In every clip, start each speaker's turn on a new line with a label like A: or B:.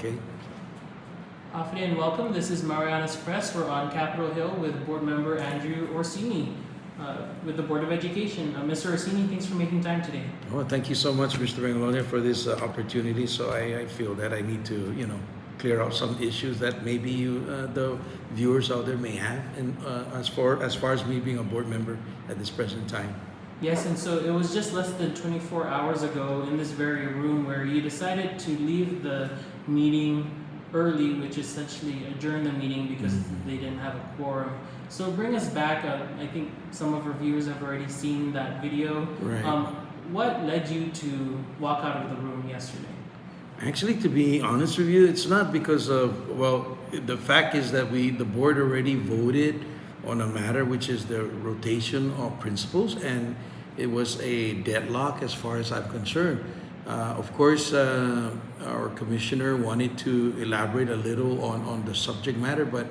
A: Okay.
B: Afternoon and welcome. This is Mariana's Press. We're on Capitol Hill with Board Member Andrew Orsini with the Board of Education. Mr. Orsini, thanks for making time today.
A: Oh, thank you so much, Mr. Bangalonia, for this opportunity. So I feel that I need to, clear up some issues that maybe the viewers out there may have, and as far as me being a board member at this present time.
B: Yes, and so it was just less than 24 hours ago in this very room where you decided to leave the meeting early, which essentially adjourned the meeting because they didn't have a quorum. So bring us back. I think some of our viewers have already seen that video.
A: Right.
B: What led you to walk out of the room yesterday?
A: Actually, to be honest with you, it's not because of, the fact is that the board already voted on a matter which is the rotation of principals, and it was a deadlock as far as I'm concerned. Of course, our commissioner wanted to elaborate a little on the subject matter, but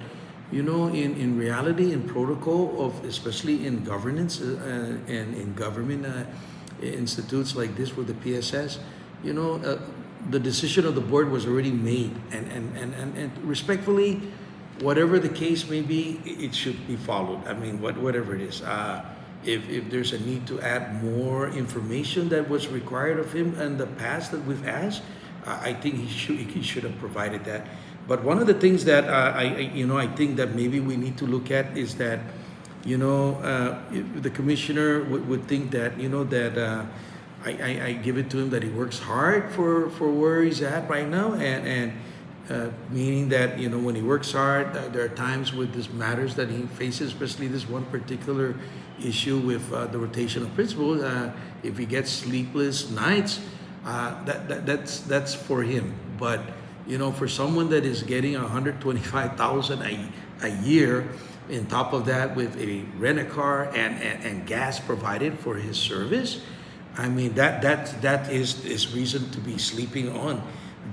A: in reality, in protocol of, especially in governance and in government institutes like this with the PSS, the decision of the board was already made, and respectfully, whatever the case may be, it should be followed. I mean, whatever it is. If there's a need to add more information that was required of him in the past that we've asked, I think he should have provided that. But one of the things that I think that maybe we need to look at is that the commissioner would think that I give it to him that he works hard for where he's at right now, and meaning that when he works hard, there are times with these matters that he faces, especially this one particular issue with the rotation of principals. If he gets sleepless nights, that's for him. But for someone that is getting $125,000 a year, on top of that with a rent-a-car and gas provided for his service, I mean that is reason to be sleeping on.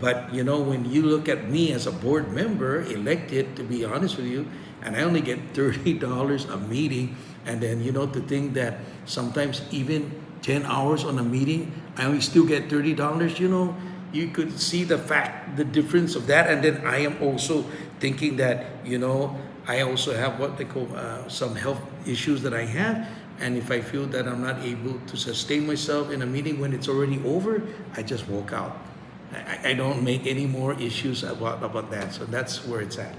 A: But when you look at me as a board member elected, to be honest with you, and I only get $30 a meeting, and then to think that sometimes even 10 hours on a meeting, I only still get $30. You could see the difference of that. And then I am also thinking that I also have what they call some health issues that I have. And if I feel that I'm not able to sustain myself in a meeting when it's already over, I just walk out. I don't make any more issues about that. So that's where it's at.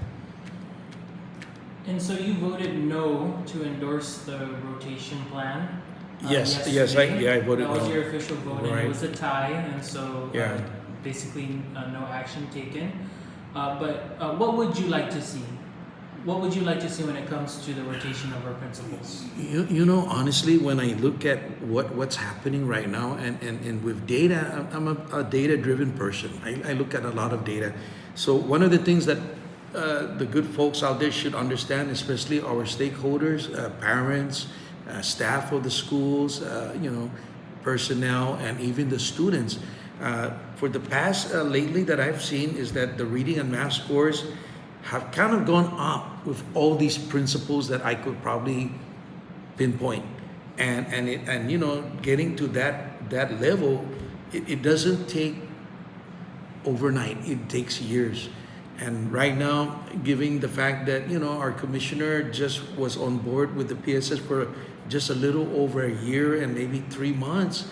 B: And so you voted no to endorse the rotation plan?
A: Yes,
B: yesterday.
A: I voted no.
B: That was your official vote, and
A: Right.
B: it was a tie, and so
A: Yeah.
B: basically no action taken. But what would you like to see? What would you like to see when it comes to the rotation of our principals?
A: Honestly, when I look at what's happening right now, and with data, I'm a data-driven person. I look at a lot of data. So one of the things that the good folks out there should understand, especially our stakeholders, parents, staff of the schools, personnel, and even the students, for the past lately that I've seen is that the reading and math scores have kind of gone up with all these principles that I could probably pinpoint, and getting to that level, it doesn't take overnight. It takes years. And right now, given the fact that our commissioner just was on board with the PSS for just a little over a year and maybe 3 months,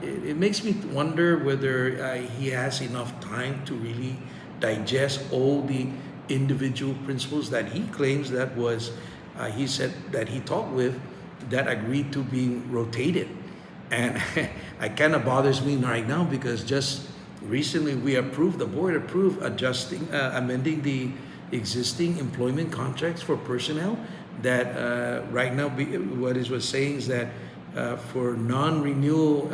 A: it makes me wonder whether he has enough time to really digest all the individual principles that he claims that was he said that he talked with that agreed to being rotated. And it kind of bothers me right now because just recently the board approved amending the existing employment contracts for personnel that right now what it was saying is that for non-renewal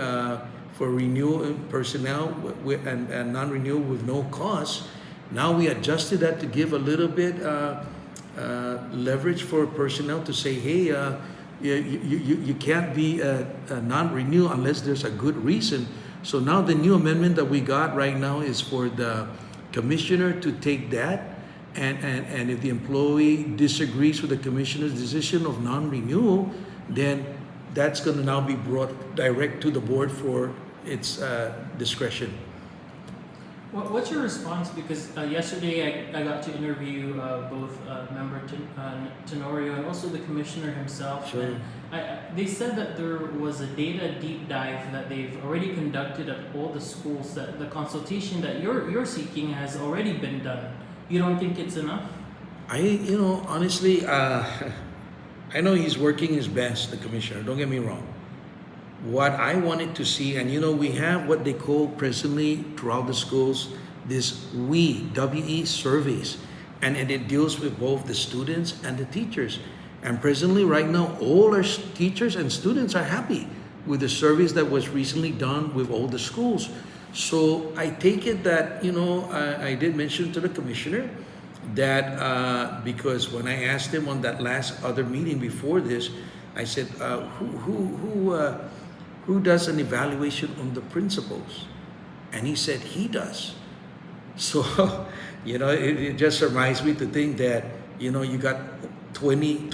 A: for renewal personnel and non-renewal with no cost. Now we adjusted that to give a little bit leverage for personnel to say, hey, you can't be non-renew unless there's a good reason. So now the new amendment that we got right now is for the commissioner to take that, and if the employee disagrees with the commissioner's decision of non-renewal, then that's going to now be brought direct to the board for its discretion.
B: What's your response? Because yesterday I got to interview both member Tenorio and also the commissioner himself.
A: Sure.
B: And they said that there was a data deep dive that they've already conducted at all the schools. That the consultation that you're seeking has already been done. You don't think it's enough?
A: Honestly, I know he's working his best, the commissioner. Don't get me wrong. What I wanted to see, and we have what they call presently throughout the schools, this WE surveys, and it deals with both the students and the teachers. And presently, right now, all our teachers and students are happy with the surveys that was recently done with all the schools. So I take it that, I did mention to the commissioner that because when I asked him on that last other meeting before this, I said, who does an evaluation on the principals? And he said he does. So, it just surprised me to think that, you got 20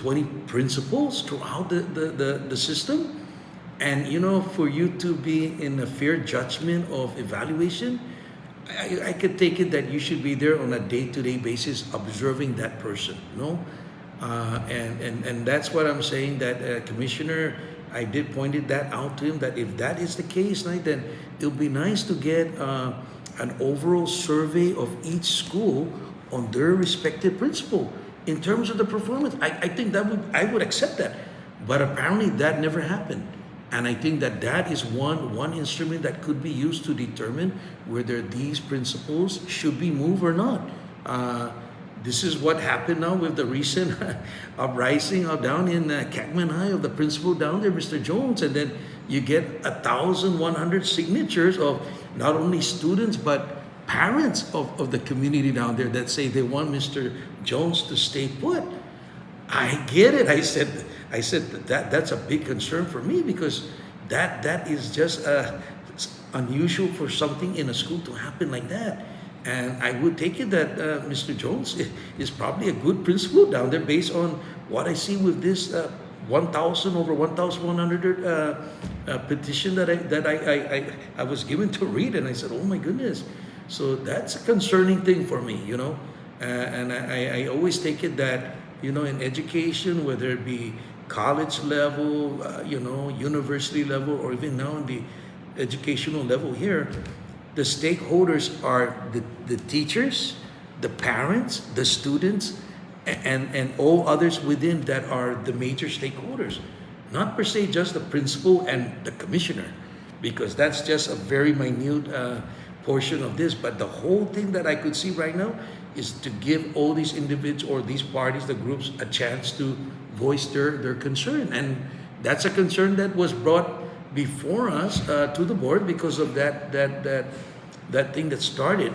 A: principals throughout the system. And, for you to be in a fair judgment of evaluation, I could take it that you should be there on a day-to-day basis observing that person, and that's what I'm saying, that Commissioner, I did pointed that out to him, that if that is the case, right, then it would be nice to get an overall survey of each school on their respective principal in terms of the performance. I think I would accept that, but apparently that never happened. And I think that is one instrument that could be used to determine whether these principles should be moved or not. This is what happened now with the recent uprising down in Cagman High of the principal down there, Mr. Jones, and then you get 1,100 signatures of not only students but parents of the community down there that say they want Mr. Jones to stay put. I get it. I said that's a big concern for me, because that is just unusual for something in a school to happen like that. And I would take it that Mr. Jones is probably a good principal down there based on what I see with this over 1,100 petition that I was given to read, and I said, oh my goodness. So that's a concerning thing for me, and I always take it that, in education, whether it be college level, university level, or even now in the educational level here, the stakeholders are the teachers, the parents, the students, and all others within that are the major stakeholders. Not per se just the principal and the commissioner, because that's just a very minute portion of this. But the whole thing that I could see right now is to give all these individuals or these parties, the groups, a chance to voice their concern. And that's a concern that was brought before us to the board because of that thing that started.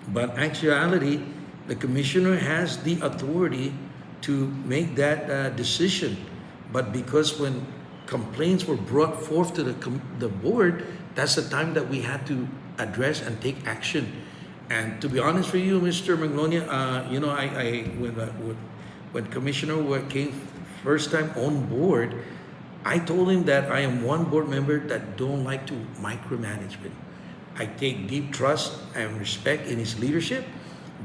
A: But actuality, the commissioner has the authority to make that decision. But because when complaints were brought forth to the board, that's the time that we had to address and take action. And to be honest with you, Mr. Magnolia, when Commissioner came first time on board, I told him that I am one board member that don't like to micromanagement. I take deep trust and respect in his leadership,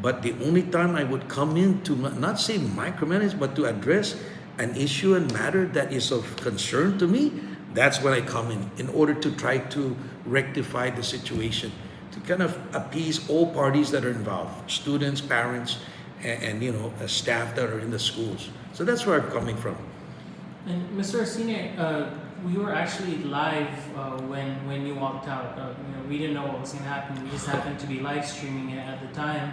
A: but the only time I would come in to not say micromanage, but to address an issue and matter that is of concern to me, that's when I come in order to try to rectify the situation, to kind of appease all parties that are involved, students, parents, and staff that are in the schools. So that's where I'm coming from.
B: And Mr. Orsini, we were actually live when you walked out. We didn't know what was going to happen. We just happened to be live streaming it at the time,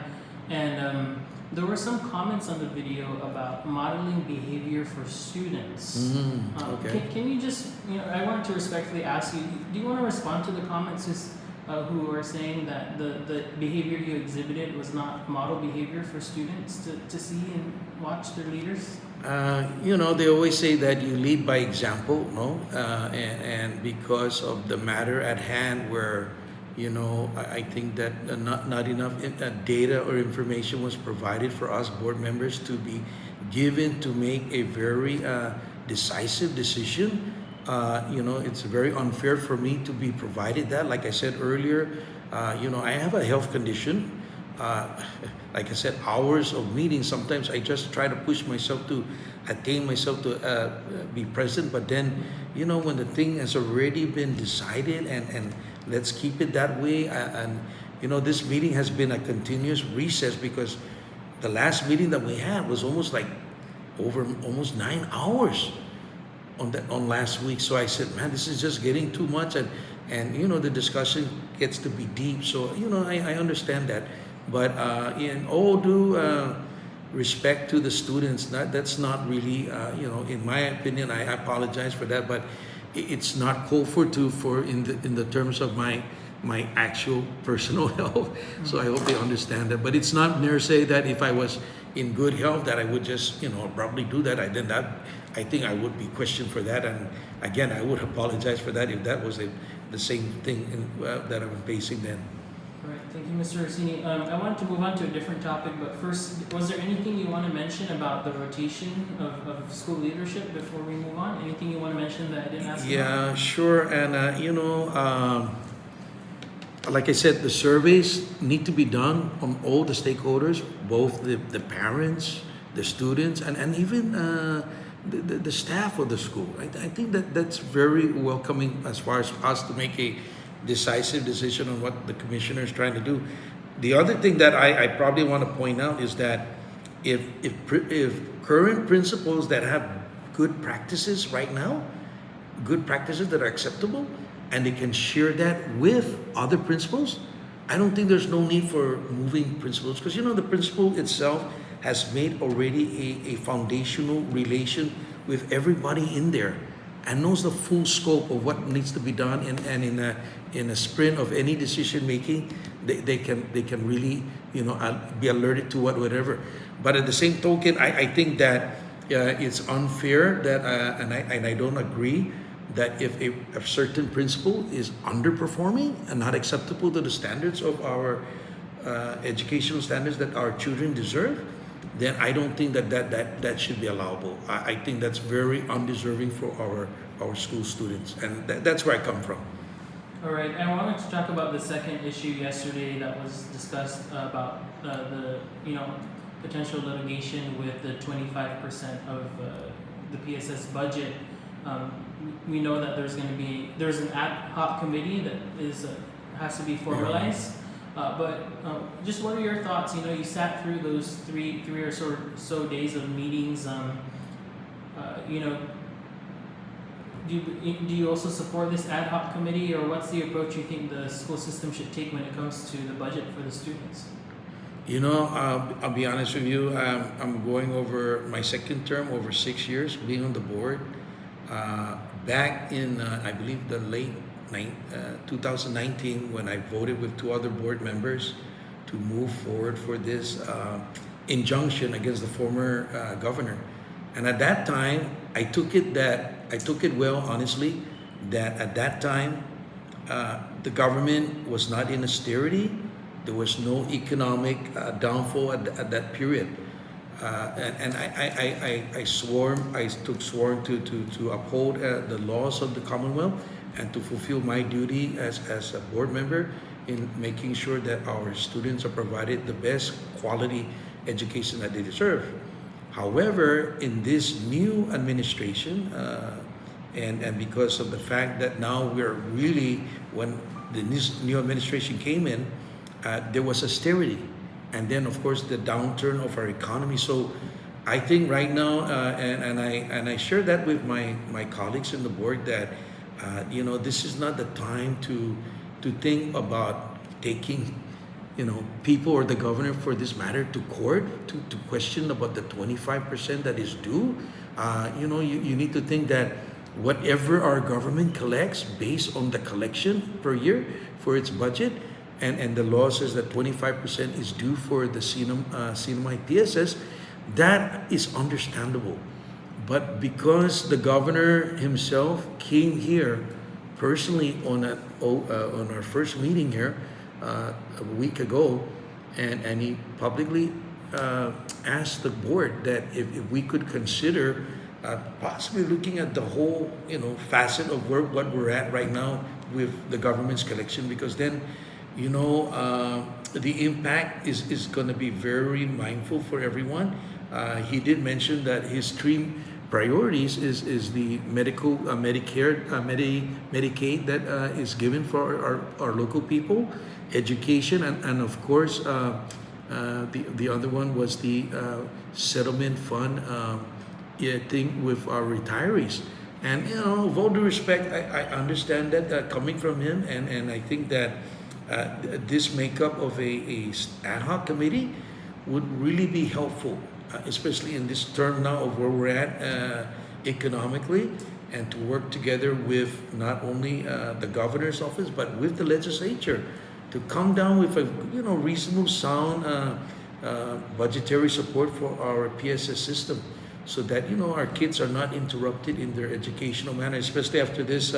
B: and there were some comments on the video about modeling behavior for students.
A: Okay.
B: Can you just, I want to respectfully ask you, do you want to respond to the comments who are saying that the behavior you exhibited was not model behavior for students to see and watch their leaders?
A: They always say that you lead by example, no? And because of the matter at hand where, I think that not enough data or information was provided for us board members to be given to make a very decisive decision. It's very unfair for me to be provided that. Like I said earlier, I have a health condition. Uh, like I said, hours of meetings, sometimes I just try to push myself to attain myself to be present. But then, when the thing has already been decided and let's keep it that way. And, this meeting has been a continuous recess because the last meeting that we had was almost like over almost 9 hours on last week. So I said, man, this is just getting too much, and the discussion gets to be deep. So I understand that, but in all due respect to the students, that's not really in my opinion. I apologize for that, but it's not called for in the terms of my actual personal health. So I hope they understand that. But it's not near say that if I was in good health that I would just abruptly do that. I think I would be questioned for that, and again I would apologize for that if that was the same thing that I'm facing then.
B: All right, thank you, Mr. Orsini. I wanted to move on to a different topic, but first, was there anything you want to mention about the rotation of school leadership before we move on? Anything you want to mention that I didn't ask about?
A: Yeah, sure. And like I said, the surveys need to be done on all the stakeholders, both the parents, the students, and even the staff of the school. I think that's very welcoming as far as us to make a decisive decision on what the commissioner is trying to do. The other thing that I probably want to point out is that if current principals that have good practices right now, good practices that are acceptable, and they can share that with other principals, I don't think there's no need for moving principals, because the principal itself has made already a foundational relation with everybody in there and knows the full scope of what needs to be done, and in a sprint of any decision making, they can really be alerted to whatever. But at the same token, I think that it's unfair that and I don't agree that if a certain principal is underperforming and not acceptable to the standards of our educational standards that our children deserve, then I don't think that should be allowable. I think that's very undeserving for our school students, and that's where I come from.
B: All right, I wanted to talk about the second issue yesterday that was discussed about the potential litigation with the 25% of the PSS budget. We know that there's an ad hoc committee that has to be formalized. But just what are your thoughts? You sat through those three or so days of meetings. Do you also support this ad hoc committee, or what's the approach you think the school system should take when it comes to the budget for the students?
A: I'll be honest with you. I'm going over my second term, over 6 years being on the board. Back in, I believe, the late 2019, when I voted with 2 other board members to move forward for this injunction against the former governor. And at that time, I took it well, honestly, that at that time, the government was not in austerity. There was no economic downfall at that period. And I took sworn to uphold the laws of the Commonwealth and to fulfill my duty as a board member in making sure that our students are provided the best quality education that they deserve. However, in this new administration, and because of the fact that now we're really, when the new administration came in, there was austerity. And then, of course, the downturn of our economy. So I think right now, and I share that with my colleagues in the board, that this is not the time to think about taking people or the governor, for this matter, to court to question about the 25% that is due. You need to think that whatever our government collects based on the collection per year for its budget, and the law says that 25% is due for the CNMI PSS, that is understandable. But because the governor himself came here personally on our first meeting here a week ago, and he publicly asked the board that if we could consider possibly looking at the whole facet of what we're at right now with the government's collection, because then you know, the impact is going to be very mindful for everyone. He did mention that his three priorities is the medical, Medicare, Medicaid that is given for our local people, education, and of course, the other one was the settlement fund thing with our retirees. And you know, with all due respect, I understand that coming from him, and I think that this makeup of a ad hoc committee would really be helpful, especially in this term now of where we're at economically, and to work together with not only the governor's office but with the legislature to come down with a reasonable, sound budgetary support for our PSS system, so that our kids are not interrupted in their educational manner, especially after this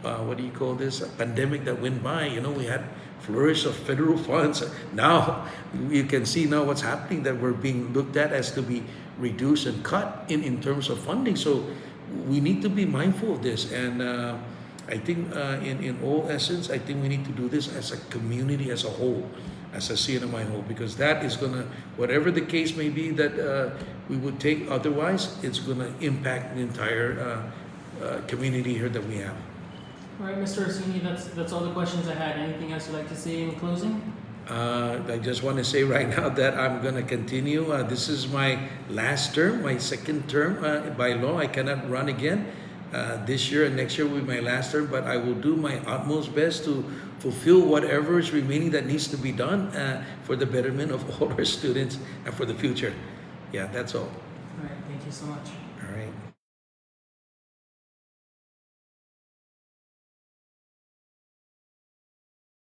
A: what do you call this, pandemic that went by. We had flourish of federal funds. Now you can see now what's happening, that we're being looked at as to be reduced and cut in terms of funding. So we need to be mindful of this, and I think in all essence, I think we need to do this as a community as a whole, as a CNMI whole, because that is going to, whatever the case may be that we would take otherwise, it's going to impact the entire community here that we have.
B: All right, Mr. Orsini, that's all the questions I had. Anything else you'd like to say in closing?
A: I just want to say right now that I'm going to continue. This is my last term, my second term. By law, I cannot run again. This year and next year will be my last term, but I will do my utmost best to fulfill whatever is remaining that needs to be done for the betterment of all our students and for the future. Yeah, that's all.
B: All right, thank you so much.
A: All right.